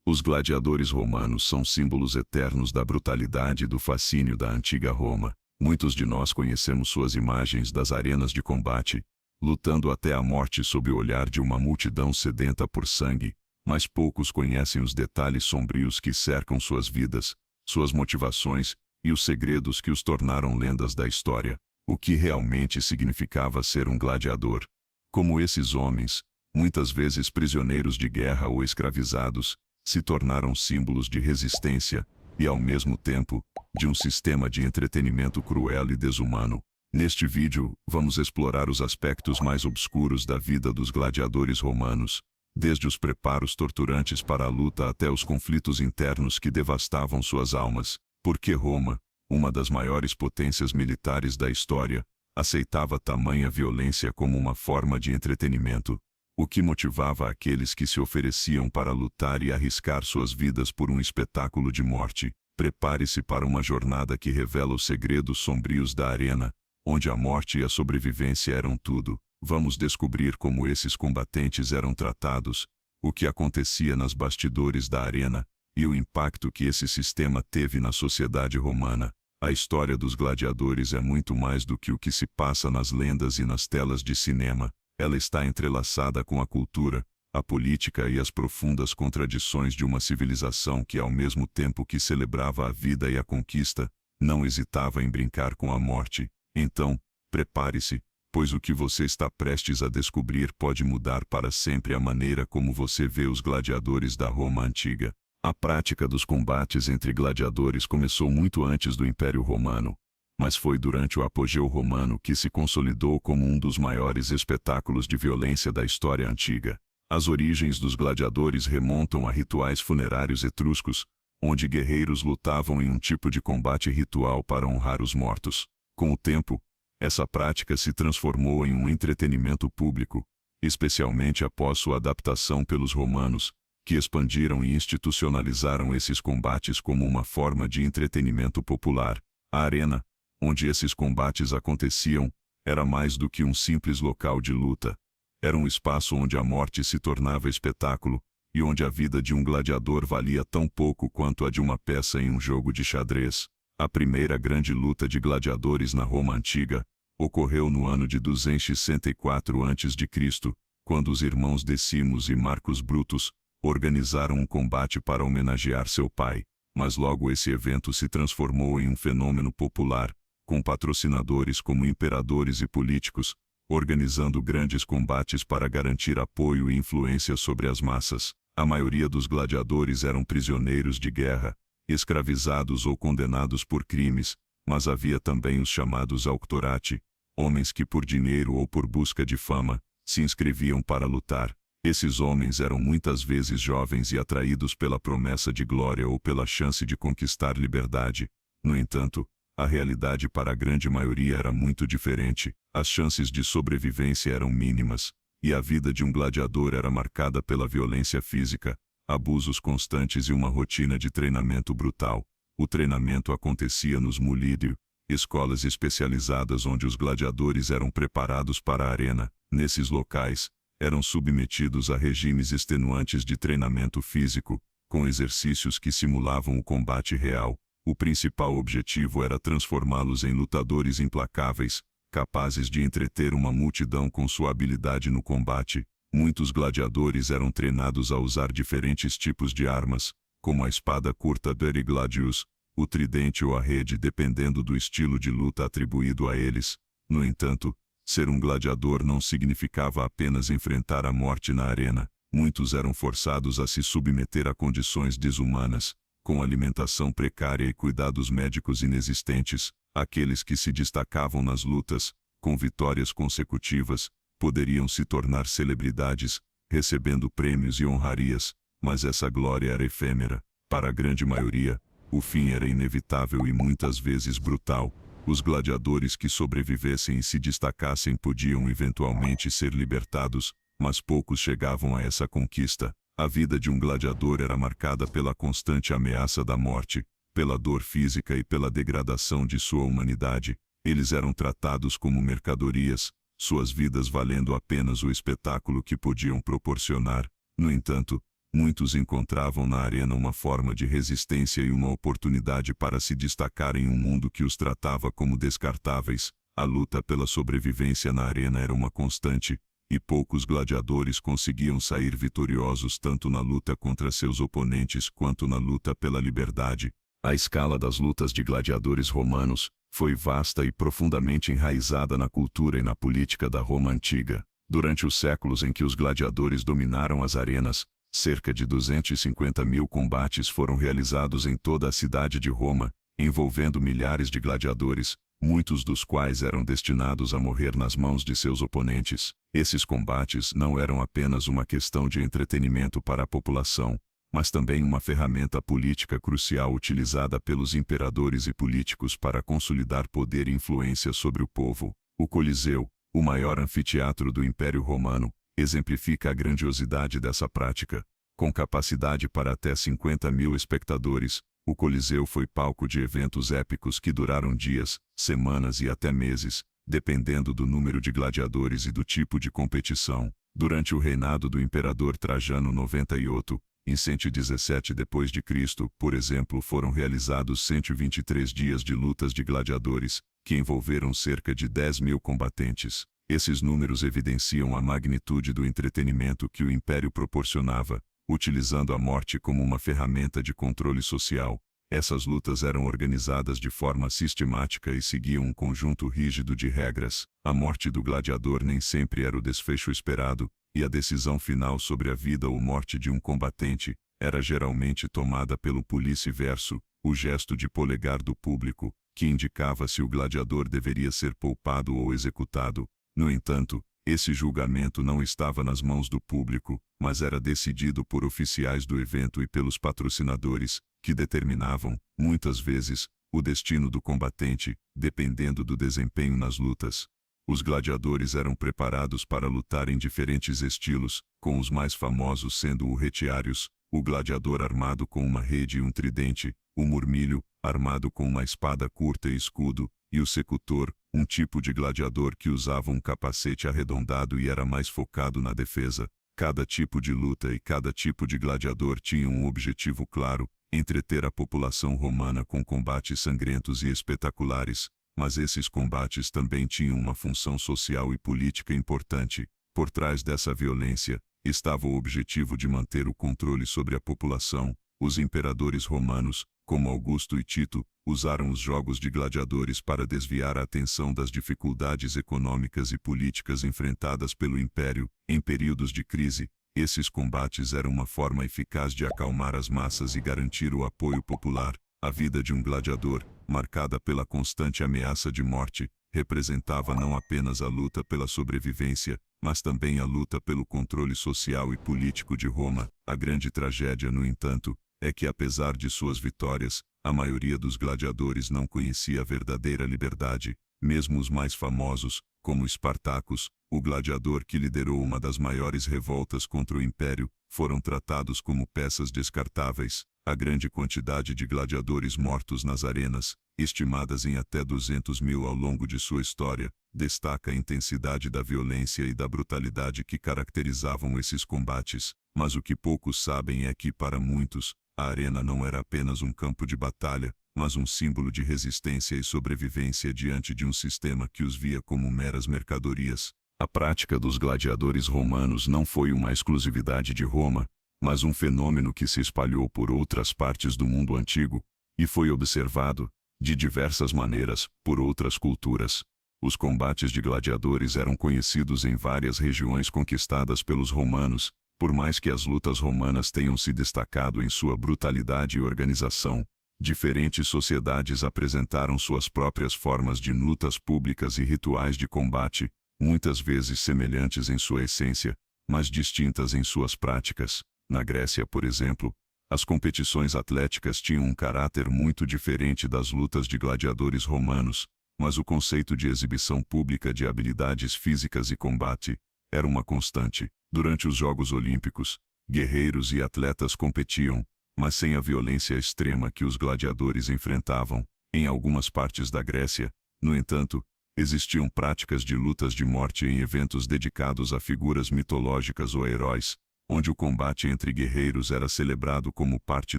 Os gladiadores romanos são símbolos eternos da brutalidade e do fascínio da antiga Roma. Muitos de nós conhecemos suas imagens das arenas de combate, lutando até a morte sob o olhar de uma multidão sedenta por sangue, mas poucos conhecem os detalhes sombrios que cercam suas vidas, suas motivações e os segredos que os tornaram lendas da história. O que realmente significava ser um gladiador? Como esses homens, muitas vezes prisioneiros de guerra ou escravizados, se tornaram símbolos de resistência e, ao mesmo tempo, de um sistema de entretenimento cruel e desumano. Neste vídeo, vamos explorar os aspectos mais obscuros da vida dos gladiadores romanos, desde os preparos torturantes para a luta até os conflitos internos que devastavam suas almas. Porque Roma, uma das maiores potências militares da história, aceitava tamanha violência como uma forma de entretenimento? O que motivava aqueles que se ofereciam para lutar e arriscar suas vidas por um espetáculo de morte? Prepare-se para uma jornada que revela os segredos sombrios da arena, onde a morte e a sobrevivência eram tudo. Vamos descobrir como esses combatentes eram tratados, o que acontecia nas bastidores da arena, e o impacto que esse sistema teve na sociedade romana. A história dos gladiadores é muito mais do que o que se passa nas lendas e nas telas de cinema. Ela está entrelaçada com a cultura, a política e as profundas contradições de uma civilização que, ao mesmo tempo que celebrava a vida e a conquista, não hesitava em brincar com a morte. Então, prepare-se, pois o que você está prestes a descobrir pode mudar para sempre a maneira como você vê os gladiadores da Roma antiga. A prática dos combates entre gladiadores começou muito antes do Império Romano, mas foi durante o apogeu romano que se consolidou como um dos maiores espetáculos de violência da história antiga. As origens dos gladiadores remontam a rituais funerários etruscos, onde guerreiros lutavam em um tipo de combate ritual para honrar os mortos. Com o tempo, essa prática se transformou em um entretenimento público, especialmente após sua adaptação pelos romanos, que expandiram e institucionalizaram esses combates como uma forma de entretenimento popular. A arena, onde esses combates aconteciam, era mais do que um simples local de luta. Era um espaço onde a morte se tornava espetáculo, e onde a vida de um gladiador valia tão pouco quanto a de uma peça em um jogo de xadrez. A primeira grande luta de gladiadores na Roma antiga ocorreu no ano de 264 a.C., quando os irmãos Decimos e Marcos Brutus organizaram um combate para homenagear seu pai. Mas logo esse evento se transformou em um fenômeno popular, com patrocinadores como imperadores e políticos, organizando grandes combates para garantir apoio e influência sobre as massas. A maioria dos gladiadores eram prisioneiros de guerra, escravizados ou condenados por crimes, mas havia também os chamados auctorati, homens que por dinheiro ou por busca de fama, se inscreviam para lutar. Esses homens eram muitas vezes jovens e atraídos pela promessa de glória ou pela chance de conquistar liberdade. No entanto, a realidade para a grande maioria era muito diferente. As chances de sobrevivência eram mínimas, e a vida de um gladiador era marcada pela violência física, abusos constantes e uma rotina de treinamento brutal. O treinamento acontecia nos mulídio, escolas especializadas onde os gladiadores eram preparados para a arena. Nesses locais, eram submetidos a regimes extenuantes de treinamento físico, com exercícios que simulavam o combate real. O principal objetivo era transformá-los em lutadores implacáveis, capazes de entreter uma multidão com sua habilidade no combate. Muitos gladiadores eram treinados a usar diferentes tipos de armas, como a espada curta Duri Gladius, o tridente ou a rede, dependendo do estilo de luta atribuído a eles. No entanto, ser um gladiador não significava apenas enfrentar a morte na arena. Muitos eram forçados a se submeter a condições desumanas, com alimentação precária e cuidados médicos inexistentes. Aqueles que se destacavam nas lutas, com vitórias consecutivas, poderiam se tornar celebridades, recebendo prêmios e honrarias, mas essa glória era efêmera. Para a grande maioria, o fim era inevitável e muitas vezes brutal. Os gladiadores que sobrevivessem e se destacassem podiam eventualmente ser libertados, mas poucos chegavam a essa conquista. A vida de um gladiador era marcada pela constante ameaça da morte, pela dor física e pela degradação de sua humanidade. Eles eram tratados como mercadorias, suas vidas valendo apenas o espetáculo que podiam proporcionar. No entanto, muitos encontravam na arena uma forma de resistência e uma oportunidade para se destacar em um mundo que os tratava como descartáveis. A luta pela sobrevivência na arena era uma constante, e poucos gladiadores conseguiam sair vitoriosos tanto na luta contra seus oponentes quanto na luta pela liberdade. A escala das lutas de gladiadores romanos foi vasta e profundamente enraizada na cultura e na política da Roma antiga. Durante os séculos em que os gladiadores dominaram as arenas, cerca de 250.000 combates foram realizados em toda a cidade de Roma, envolvendo milhares de gladiadores, muitos dos quais eram destinados a morrer nas mãos de seus oponentes. Esses combates não eram apenas uma questão de entretenimento para a população, mas também uma ferramenta política crucial utilizada pelos imperadores e políticos para consolidar poder e influência sobre o povo. O Coliseu, o maior anfiteatro do Império Romano, exemplifica a grandiosidade dessa prática. Com capacidade para até 50.000 espectadores, o Coliseu foi palco de eventos épicos que duraram dias, semanas e até meses, dependendo do número de gladiadores e do tipo de competição. Durante o reinado do imperador Trajano 98, em 117 d.C., por exemplo, foram realizados 123 dias de lutas de gladiadores, que envolveram cerca de 10.000 combatentes. Esses números evidenciam a magnitude do entretenimento que o Império proporcionava, utilizando a morte como uma ferramenta de controle social. Essas lutas eram organizadas de forma sistemática e seguiam um conjunto rígido de regras. A morte do gladiador nem sempre era o desfecho esperado, e a decisão final sobre a vida ou morte de um combatente era geralmente tomada pelo polícia-verso, o gesto de polegar do público, que indicava se o gladiador deveria ser poupado ou executado. No entanto, esse julgamento não estava nas mãos do público, mas era decidido por oficiais do evento e pelos patrocinadores, que determinavam, muitas vezes, o destino do combatente, dependendo do desempenho nas lutas. Os gladiadores eram preparados para lutar em diferentes estilos, com os mais famosos sendo o retiarius, o gladiador armado com uma rede e um tridente, o murmilho, armado com uma espada curta e escudo, e o secutor, um tipo de gladiador que usava um capacete arredondado e era mais focado na defesa. Cada tipo de luta e cada tipo de gladiador tinha um objetivo claro: entreter a população romana com combates sangrentos e espetaculares. Mas esses combates também tinham uma função social e política importante. Por trás dessa violência, estava o objetivo de manter o controle sobre a população. Os imperadores romanos, como Augusto e Tito, usaram os jogos de gladiadores para desviar a atenção das dificuldades econômicas e políticas enfrentadas pelo império. Em períodos de crise, esses combates eram uma forma eficaz de acalmar as massas e garantir o apoio popular. A vida de um gladiador, marcada pela constante ameaça de morte, representava não apenas a luta pela sobrevivência, mas também a luta pelo controle social e político de Roma. A grande tragédia, no entanto, é que apesar de suas vitórias, a maioria dos gladiadores não conhecia a verdadeira liberdade. Mesmo os mais famosos, como Espartacus, o gladiador que liderou uma das maiores revoltas contra o Império, foram tratados como peças descartáveis. A grande quantidade de gladiadores mortos nas arenas, estimadas em até 200.000 ao longo de sua história, destaca a intensidade da violência e da brutalidade que caracterizavam esses combates. Mas o que poucos sabem é que, para muitos, a arena não era apenas um campo de batalha, mas um símbolo de resistência e sobrevivência diante de um sistema que os via como meras mercadorias. A prática dos gladiadores romanos não foi uma exclusividade de Roma, mas um fenômeno que se espalhou por outras partes do mundo antigo, e foi observado, de diversas maneiras, por outras culturas. Os combates de gladiadores eram conhecidos em várias regiões conquistadas pelos romanos, por mais que as lutas romanas tenham se destacado em sua brutalidade e organização. Diferentes sociedades apresentaram suas próprias formas de lutas públicas e rituais de combate, muitas vezes semelhantes em sua essência, mas distintas em suas práticas. Na Grécia, por exemplo, as competições atléticas tinham um caráter muito diferente das lutas de gladiadores romanos, mas o conceito de exibição pública de habilidades físicas e combate era uma constante. Durante os Jogos Olímpicos, guerreiros e atletas competiam, mas sem a violência extrema que os gladiadores enfrentavam. Em algumas partes da Grécia, no entanto, existiam práticas de lutas de morte em eventos dedicados a figuras mitológicas ou heróis. onde o combate entre guerreiros era celebrado como parte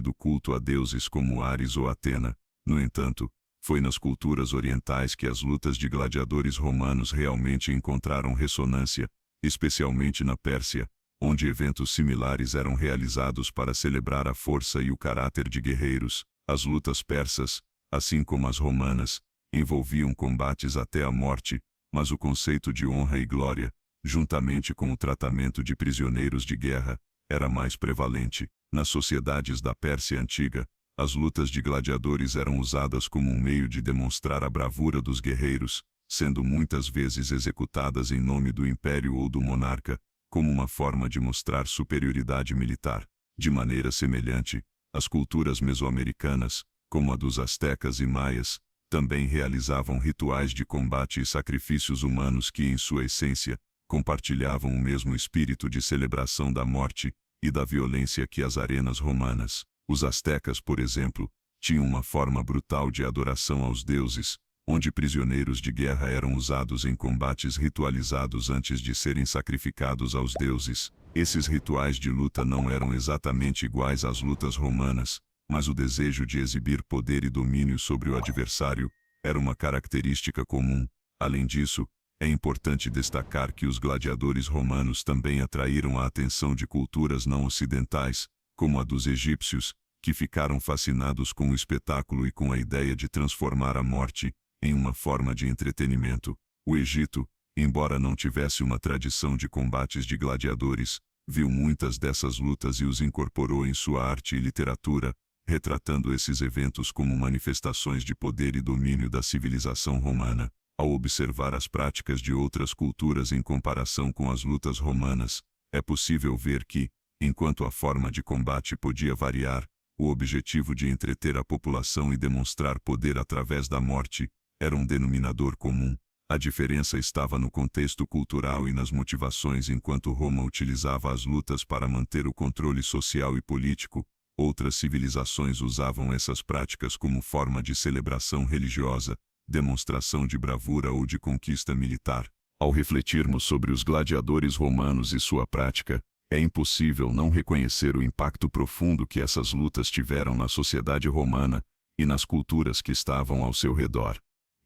do culto a deuses como Ares ou Atena. No entanto, foi nas culturas orientais que as lutas de gladiadores romanos realmente encontraram ressonância, especialmente na Pérsia, onde eventos similares eram realizados para celebrar a força e o caráter de guerreiros. As lutas persas, assim como as romanas, envolviam combates até a morte, mas o conceito de honra e glória, juntamente com o tratamento de prisioneiros de guerra, era mais prevalente. Nas sociedades da Pérsia antiga, as lutas de gladiadores eram usadas como um meio de demonstrar a bravura dos guerreiros, sendo muitas vezes executadas em nome do império ou do monarca, como uma forma de mostrar superioridade militar. De maneira semelhante, as culturas mesoamericanas, como a dos astecas e maias, também realizavam rituais de combate e sacrifícios humanos que, em sua essência, compartilhavam o mesmo espírito de celebração da morte e da violência que as arenas romanas. Os astecas, por exemplo, tinham uma forma brutal de adoração aos deuses, onde prisioneiros de guerra eram usados em combates ritualizados antes de serem sacrificados aos deuses. Esses rituais de luta não eram exatamente iguais às lutas romanas, mas o desejo de exibir poder e domínio sobre o adversário era uma característica comum. Além disso, é importante destacar que os gladiadores romanos também atraíram a atenção de culturas não ocidentais, como a dos egípcios, que ficaram fascinados com o espetáculo e com a ideia de transformar a morte em uma forma de entretenimento. O Egito, embora não tivesse uma tradição de combates de gladiadores, viu muitas dessas lutas e os incorporou em sua arte e literatura, retratando esses eventos como manifestações de poder e domínio da civilização romana. Ao observar as práticas de outras culturas em comparação com as lutas romanas, é possível ver que, enquanto a forma de combate podia variar, o objetivo de entreter a população e demonstrar poder através da morte era um denominador comum. A diferença estava no contexto cultural e nas motivações. Enquanto Roma utilizava as lutas para manter o controle social e político, outras civilizações usavam essas práticas como forma de celebração religiosa, demonstração de bravura ou de conquista militar. Ao refletirmos sobre os gladiadores romanos e sua prática, é impossível não reconhecer o impacto profundo que essas lutas tiveram na sociedade romana e nas culturas que estavam ao seu redor.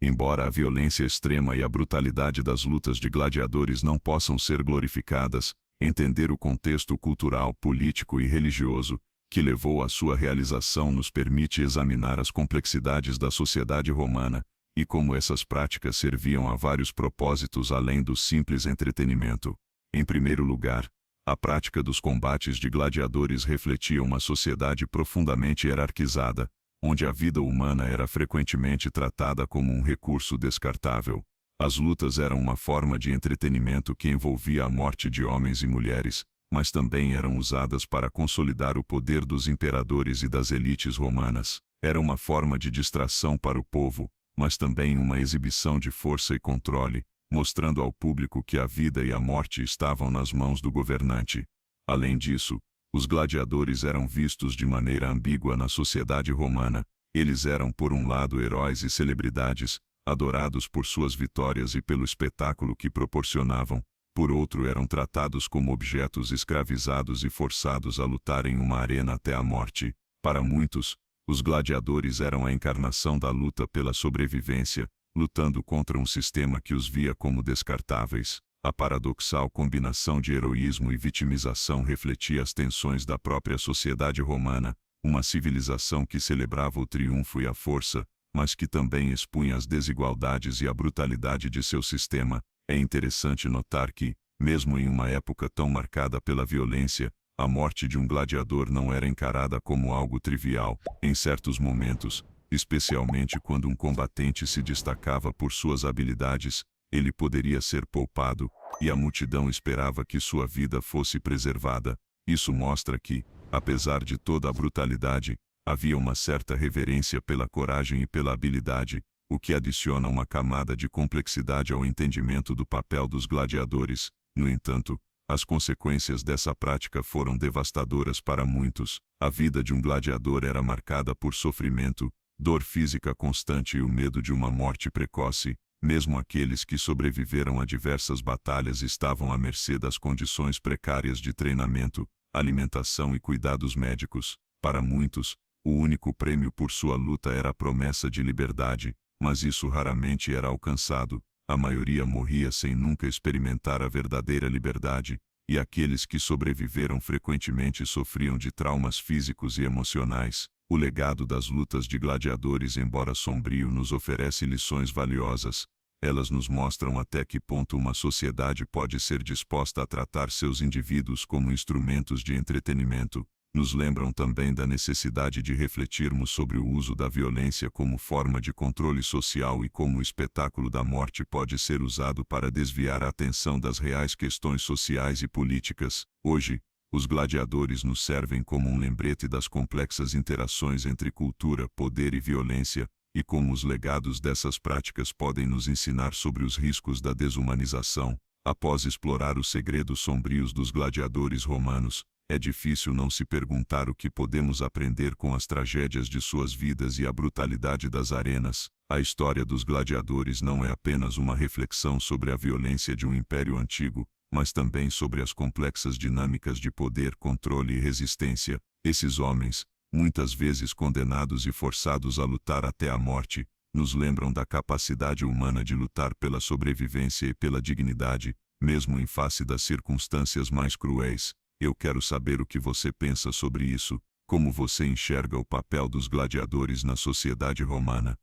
Embora a violência extrema e a brutalidade das lutas de gladiadores não possam ser glorificadas, entender o contexto cultural, político e religioso que levou à sua realização nos permite examinar as complexidades da sociedade romana e como essas práticas serviam a vários propósitos além do simples entretenimento. Em primeiro lugar, a prática dos combates de gladiadores refletia uma sociedade profundamente hierarquizada, onde a vida humana era frequentemente tratada como um recurso descartável. As lutas eram uma forma de entretenimento que envolvia a morte de homens e mulheres, mas também eram usadas para consolidar o poder dos imperadores e das elites romanas. Era uma forma de distração para o povo, mas também uma exibição de força e controle, mostrando ao público que a vida e a morte estavam nas mãos do governante. Além disso, os gladiadores eram vistos de maneira ambígua na sociedade romana. Eles eram, por um lado, heróis e celebridades, adorados por suas vitórias e pelo espetáculo que proporcionavam. Por outro, eram tratados como objetos escravizados e forçados a lutar em uma arena até a morte. Para muitos, os gladiadores eram a encarnação da luta pela sobrevivência, lutando contra um sistema que os via como descartáveis. A paradoxal combinação de heroísmo e vitimização refletia as tensões da própria sociedade romana, uma civilização que celebrava o triunfo e a força, mas que também expunha as desigualdades e a brutalidade de seu sistema. É interessante notar que, mesmo em uma época tão marcada pela violência, a morte de um gladiador não era encarada como algo trivial. Em certos momentos, especialmente quando um combatente se destacava por suas habilidades, ele poderia ser poupado, e a multidão esperava que sua vida fosse preservada. Isso mostra que, apesar de toda a brutalidade, havia uma certa reverência pela coragem e pela habilidade, o que adiciona uma camada de complexidade ao entendimento do papel dos gladiadores. No entanto, as consequências dessa prática foram devastadoras para muitos. A vida de um gladiador era marcada por sofrimento, dor física constante e o medo de uma morte precoce. Mesmo aqueles que sobreviveram a diversas batalhas estavam à mercê das condições precárias de treinamento, alimentação e cuidados médicos. Para muitos, o único prêmio por sua luta era a promessa de liberdade, mas isso raramente era alcançado. A maioria morria sem nunca experimentar a verdadeira liberdade, e aqueles que sobreviveram frequentemente sofriam de traumas físicos e emocionais. O legado das lutas de gladiadores, embora sombrio, nos oferece lições valiosas. Elas nos mostram até que ponto uma sociedade pode ser disposta a tratar seus indivíduos como instrumentos de entretenimento. Nos lembram também da necessidade de refletirmos sobre o uso da violência como forma de controle social e como o espetáculo da morte pode ser usado para desviar a atenção das reais questões sociais e políticas. Hoje, os gladiadores nos servem como um lembrete das complexas interações entre cultura, poder e violência, e como os legados dessas práticas podem nos ensinar sobre os riscos da desumanização. Após explorar os segredos sombrios dos gladiadores romanos, é difícil não se perguntar o que podemos aprender com as tragédias de suas vidas e a brutalidade das arenas. A história dos gladiadores não é apenas uma reflexão sobre a violência de um império antigo, mas também sobre as complexas dinâmicas de poder, controle e resistência. Esses homens, muitas vezes condenados e forçados a lutar até a morte, nos lembram da capacidade humana de lutar pela sobrevivência e pela dignidade, mesmo em face das circunstâncias mais cruéis. Eu quero saber o que você pensa sobre isso, como você enxerga o papel dos gladiadores na sociedade romana.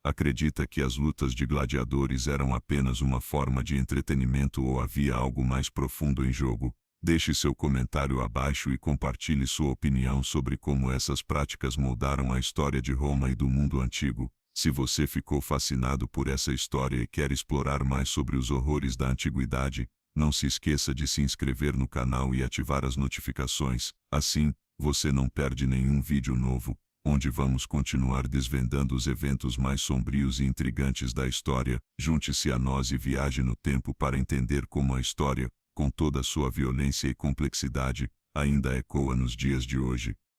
Acredita que as lutas de gladiadores eram apenas uma forma de entretenimento ou havia algo mais profundo em jogo? Deixe seu comentário abaixo e compartilhe sua opinião sobre como essas práticas moldaram a história de Roma e do mundo antigo. Se você ficou fascinado por essa história e quer explorar mais sobre os horrores da antiguidade, não se esqueça de se inscrever no canal e ativar as notificações. Assim, você não perde nenhum vídeo novo, onde vamos continuar desvendando os eventos mais sombrios e intrigantes da história. Junte-se a nós e viaje no tempo para entender como a história, com toda a sua violência e complexidade, ainda ecoa nos dias de hoje.